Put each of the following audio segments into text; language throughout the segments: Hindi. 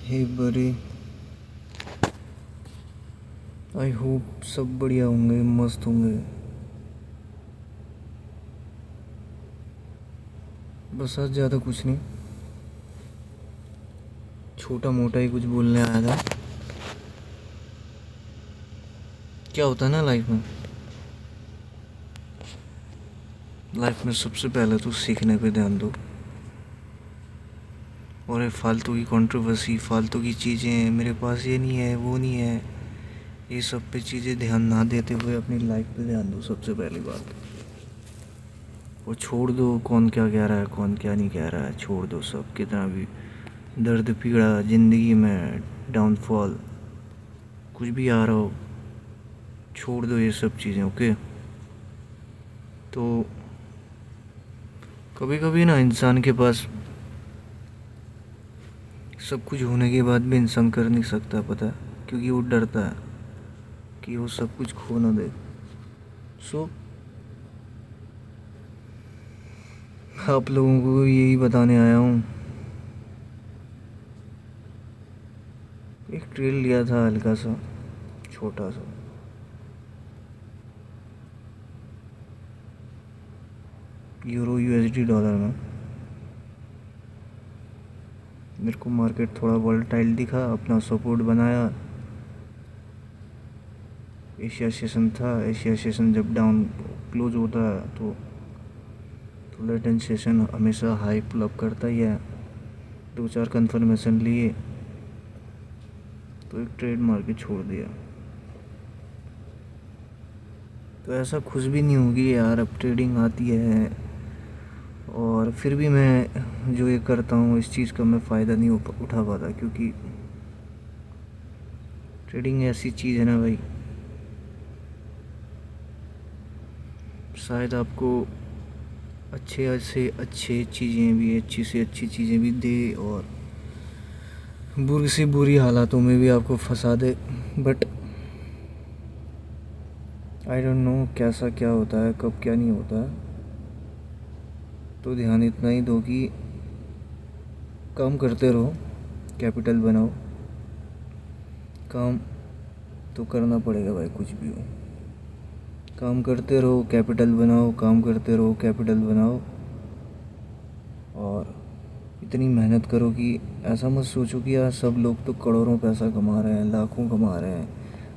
हे बड़े, आई होप सब बढ़िया होंगे, मस्त होंगे। बस आज ज़्यादा कुछ नहीं, छोटा मोटा ही कुछ बोलने आया था। क्या होता है ना लाइफ में सबसे पहले तो सीखने पे ध्यान दो। और ये फालतू की कंट्रोवर्सी, फालतू की चीज़ें, मेरे पास ये नहीं है वो नहीं है, ये सब पे चीज़ें ध्यान ना देते हुए अपनी लाइफ पे ध्यान दो सबसे पहली बात। वो छोड़ दो कौन क्या कह रहा है, कौन क्या नहीं कह रहा है, छोड़ दो सब। कितना भी दर्द पीड़ा ज़िंदगी में, डाउनफॉल कुछ भी आ रहा हो, छोड़ दो ये सब चीज़ें। ओके, तो कभी कभी ना इंसान के पास सब कुछ होने के बाद भी इंसान कर नहीं सकता, पता है, क्योंकि वो डरता है कि वो सब कुछ खो ना दे। सो आप लोगों को यही बताने आया हूँ। एक ट्रेल लिया था हल्का सा, छोटा सा, यूरो यूएसडी डॉलर में। मेरे को मार्केट थोड़ा वॉलेटाइल दिखा, अपना सपोर्ट बनाया। एशिया सेशन था, एशिया सेशन जब डाउन क्लोज होता है तो लेटेंट सेशन हमेशा हाई पुल अप करता ही है। 2-4 कन्फर्मेशन लिए तो एक ट्रेड मार के छोड़ दिया। तो ऐसा खुश भी नहीं होगी यार, अब ट्रेडिंग आती है और फिर भी मैं जो ये करता हूँ इस चीज़ का मैं फ़ायदा नहीं उठा पाता, क्योंकि ट्रेडिंग ऐसी चीज़ है ना भाई, शायद आपको अच्छे से अच्छे चीज़ें भी, अच्छी से अच्छी चीज़ें भी दे और बुरी से बुरी हालातों में भी आपको फंसा दे। बट आई डोंट नो कैसा क्या होता है, कब क्या नहीं होता है। तो ध्यान इतना ही दो कि काम करते रहो, कैपिटल बनाओ। काम तो करना पड़ेगा भाई, कुछ भी हो, काम करते रहो, कैपिटल बनाओ, काम करते रहो, कैपिटल बनाओ। और इतनी मेहनत करो कि ऐसा मत सोचो कि यार सब लोग तो करोड़ों पैसा कमा रहे हैं, लाखों कमा रहे हैं,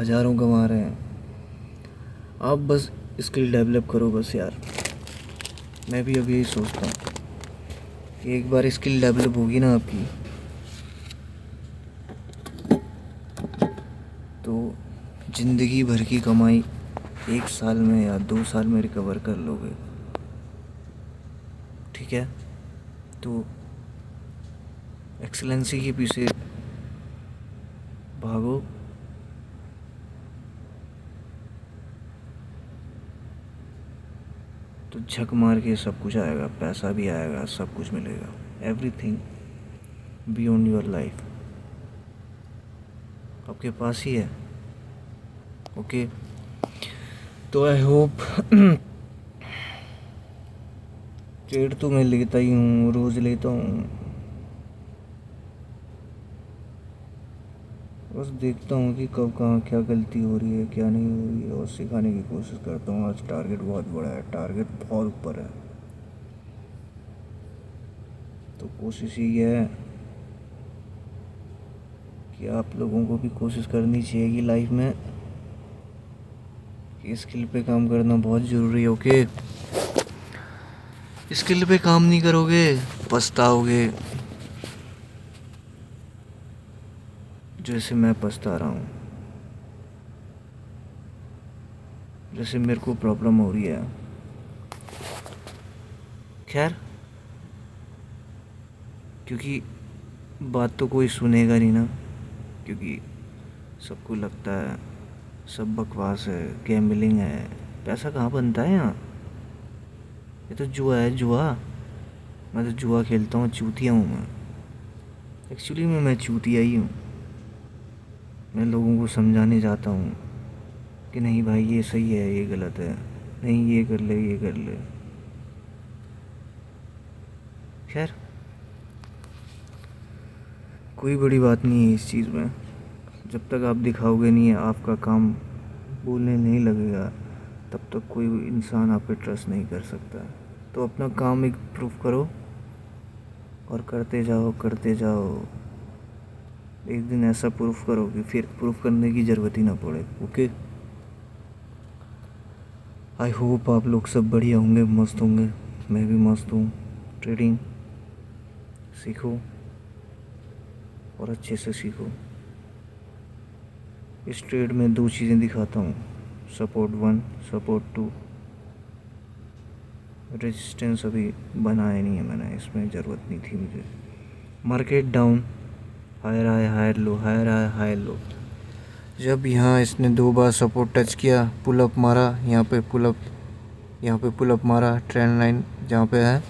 हज़ारों कमा रहे हैं। आप बस स्किल डेवलप करो बस यार। मैं भी अभी यही सोचता हूँ कि एक बार स्किल डेवलप होगी ना आपकी, तो ज़िंदगी भर की कमाई 1 साल में या 2 साल में रिकवर कर लोगे। ठीक है, तो एक्सेलेंसी के पीछे भागो। तो झक मार के सब कुछ आएगा, पैसा भी आएगा, सब कुछ मिलेगा। एवरीथिंग बियॉन्ड योर लाइफ आपके पास ही है। ओके, तो आई होप ट्रेड तो मैं लेता ही हूँ, रोज़ लेता हूँ, बस देखता हूँ कि कब कहाँ क्या गलती हो रही है, क्या नहीं हो रही है, और सिखाने की कोशिश करता हूँ। आज टारगेट बहुत बड़ा है, टारगेट बहुत ऊपर है, तो कोशिश यही है कि आप लोगों को भी कोशिश करनी चाहिए कि लाइफ में कि स्किल पे काम करना बहुत ज़रूरी है। ओके, स्किल पे काम नहीं करोगे पछताओगे, जैसे मैं पछता रहा हूँ, जैसे मेरे को प्रॉब्लम हो रही है। खैर, क्योंकि बात तो कोई सुनेगा नहीं ना, क्योंकि सबको लगता है सब बकवास है, गैम्बलिंग है, पैसा कहाँ बनता है यहाँ, ये तो जुआ है, जुआ। मैं तो जुआ खेलता हूँ, चूतिया हूँ मैं। एक्चुअली मैं चूतिया ही हूँ। मैं लोगों को समझाने जाता हूँ कि नहीं भाई ये सही है, ये गलत है, नहीं ये कर ले, ये कर ले। खैर, कोई बड़ी बात नहीं है इस चीज़ में। जब तक आप दिखाओगे नहीं, आपका काम बोलने नहीं लगेगा, तब तक कोई इंसान आप पे ट्रस्ट नहीं कर सकता। तो अपना काम एक प्रूफ करो और करते जाओ करते जाओ। एक दिन ऐसा प्रूफ करो कि फिर प्रूफ करने की ज़रूरत ही ना पड़े। ओके, आई होप आप लोग सब बढ़िया होंगे, मस्त होंगे। मैं भी मस्त हूँ। ट्रेडिंग सीखो और अच्छे से सीखो। इस ट्रेड में 2 चीज़ें दिखाता हूँ, सपोर्ट 1, सपोर्ट 2। रेजिस्टेंस अभी बनाया नहीं है मैंने, इसमें ज़रूरत नहीं थी मुझे। Market down, higher high higher low, higher high higher low. जब यहाँ इसने 2 बार सपोर्ट टच किया, पुल अप मारा, यहाँ पे पुल अप मारा, ट्रेंड लाइन जहाँ पे है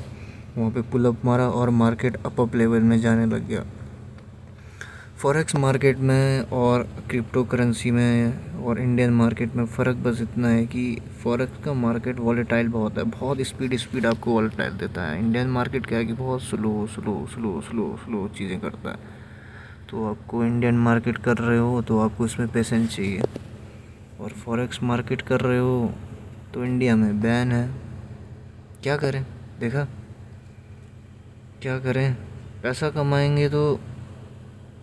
वहाँ पे पुल अप मारा और मार्केट अप लेवल में जाने लग गया। फॉरेक्स मार्केट में और क्रिप्टो करेंसी में और इंडियन मार्केट में फ़र्क बस इतना है कि फॉरेक्स का मार्केट वॉलेटाइल बहुत है, बहुत स्पीड आपको वॉलेटाइल देता है। इंडियन मार्केट क्या है कि बहुत स्लो चीज़ें करता है। तो आपको इंडियन मार्केट कर रहे हो तो आपको इसमें पेशेंस चाहिए, और फॉरेक्स मार्केट कर रहे हो तो इंडिया में बैन है। क्या करें, देखा क्या करें। पैसा कमाएंगे तो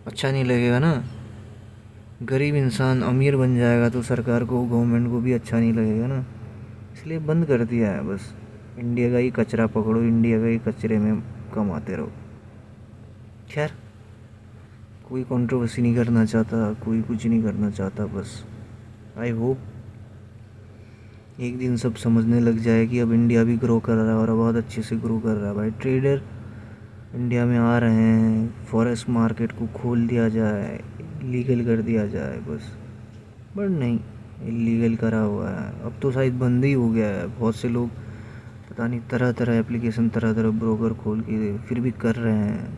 अच्छा नहीं लगेगा ना। गरीब इंसान अमीर बन जाएगा तो सरकार को, गवर्नमेंट को भी अच्छा नहीं लगेगा ना। इसलिए बंद कर दिया है। बस इंडिया का ही कचरा पकड़ो, इंडिया का ही कचरे में कमाते रहो। खैर, कोई कंट्रोवर्सी नहीं करना चाहता, कोई कुछ नहीं करना चाहता। बस आई होप एक दिन सब समझने लग जाए कि अब इंडिया भी ग्रो कर रहा है और बहुत अच्छे से ग्रो कर रहा है। भाई ट्रेडर इंडिया में आ रहे हैं, फॉरेक्स मार्केट को खोल दिया जाए, लीगल कर दिया जाए बस। बट नहीं, इलीगल करा हुआ है। अब तो शायद बंद ही हो गया है। बहुत से लोग पता नहीं तरह तरह एप्लीकेशन, तरह तरह ब्रोकर खोल के फिर भी कर रहे हैं।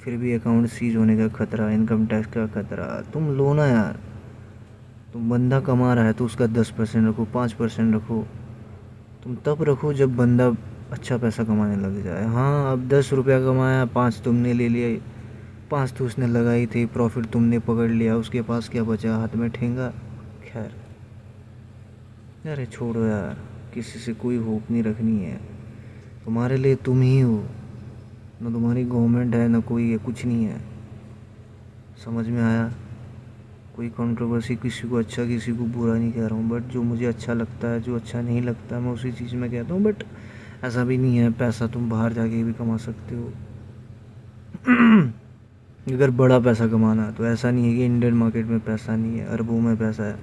फिर भी अकाउंट सीज होने का खतरा, इनकम टैक्स का खतरा। तुम लो ना यार, तुम बंदा कमा रहा है तो उसका 10% रखो, 5% रखो। तुम तब रखो जब बंदा अच्छा पैसा कमाने लग जाए। हाँ, अब 10 रुपया कमाया, 5 तुमने ले लिए, 5 तो उसने लगाई थी, प्रॉफिट तुमने पकड़ लिया, उसके पास क्या बचा, हाथ में ठेंगा। खैर, अरे छोड़ो यार, किसी से कोई होप नहीं रखनी है। तुम्हारे लिए तुम ही हो, ना तुम्हारी गवर्नमेंट है, ना कोई है, कुछ नहीं है। समझ में आया। कोई कंट्रोवर्सी, किसी को अच्छा किसी को बुरा नहीं कह रहा हूँ, बट जो मुझे अच्छा लगता है, जो अच्छा नहीं लगता मैं उसी चीज़ में कहता हूँ। बट ऐसा भी नहीं है, पैसा तुम बाहर जाके भी कमा सकते हो। अगर बड़ा पैसा कमाना है तो ऐसा नहीं है कि इंडियन मार्केट में पैसा नहीं है, अरबों में पैसा है।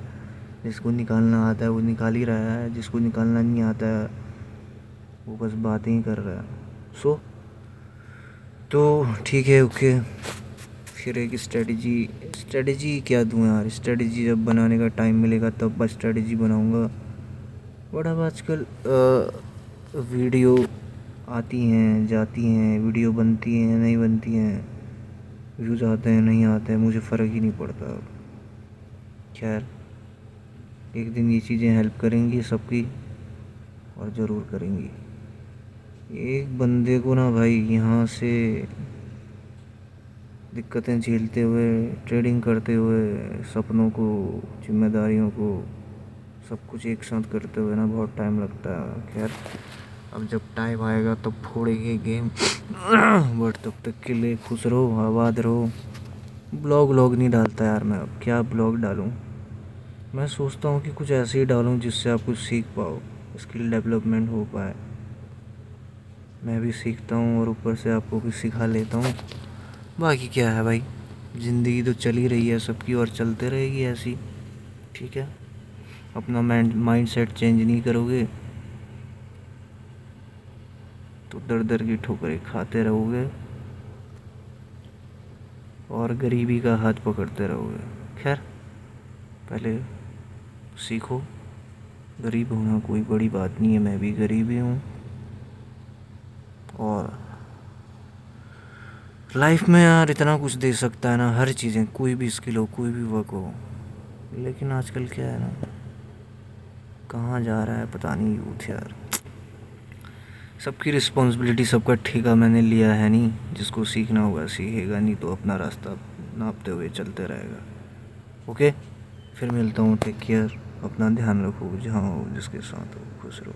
जिसको निकालना आता है वो निकाल ही रहा है, जिसको निकालना नहीं आता है वो बस बातें ही कर रहा है। तो ठीक है, ओके। फिर एक स्ट्रेटजी क्या दूँ यार। स्ट्रेटजी जब बनाने का टाइम मिलेगा तब बस स्ट्रेटजी बनाऊँगा। बट अब आजकल वीडियो आती हैं जाती हैं, वीडियो बनती हैं नहीं बनती हैं, व्यूज़ आते हैं नहीं आते हैं, मुझे फ़र्क ही नहीं पड़ता। खैर, एक दिन ये चीज़ें हेल्प करेंगी सबकी, और ज़रूर करेंगी। एक बंदे को ना भाई यहाँ से दिक्कतें झेलते हुए, ट्रेडिंग करते हुए, सपनों को, जिम्मेदारियों को, सब कुछ एक साथ करते हुए ना बहुत टाइम लगता है। खैर, अब जब टाइम आएगा तब फोड़ेंगे गेम। बट तब तक के लिए खुश रहो, आबाद रहो। ब्लॉग नहीं डालता यार मैं, अब क्या ब्लॉग डालूँ। मैं सोचता हूँ कि कुछ ऐसे ही डालूँ जिससे आप कुछ सीख पाओ, स्किल डेवलपमेंट हो पाए। मैं भी सीखता हूँ और ऊपर से आपको भी सिखा लेता हूँ। बाकी क्या है भाई, ज़िंदगी तो चल ही रही है सबकी और चलते रहेगी ऐसी। ठीक है, अपना माइंड सेट चेंज नहीं करोगे तो दर दर की ठोकरें खाते रहोगे और गरीबी का हाथ पकड़ते रहोगे। खैर, पहले सीखो। गरीब होना कोई बड़ी बात नहीं है, मैं भी गरीब ही हूँ। और लाइफ में यार इतना कुछ दे सकता है ना, हर चीज़ें, कोई भी स्किल हो, कोई भी वर्क हो। लेकिन आजकल क्या है ना, कहाँ जा रहा है पता नहीं यूथ यार। सबकी रिस्पॉन्सिबिलिटी, सबका ठेका मैंने लिया है नहीं। जिसको सीखना होगा सीखेगा, नहीं तो अपना रास्ता नापते हुए चलते रहेगा। ओके, फिर मिलता हूँ। टेक केयर, अपना ध्यान रखो, जहाँ हो जिसके साथ हो खुश रहो।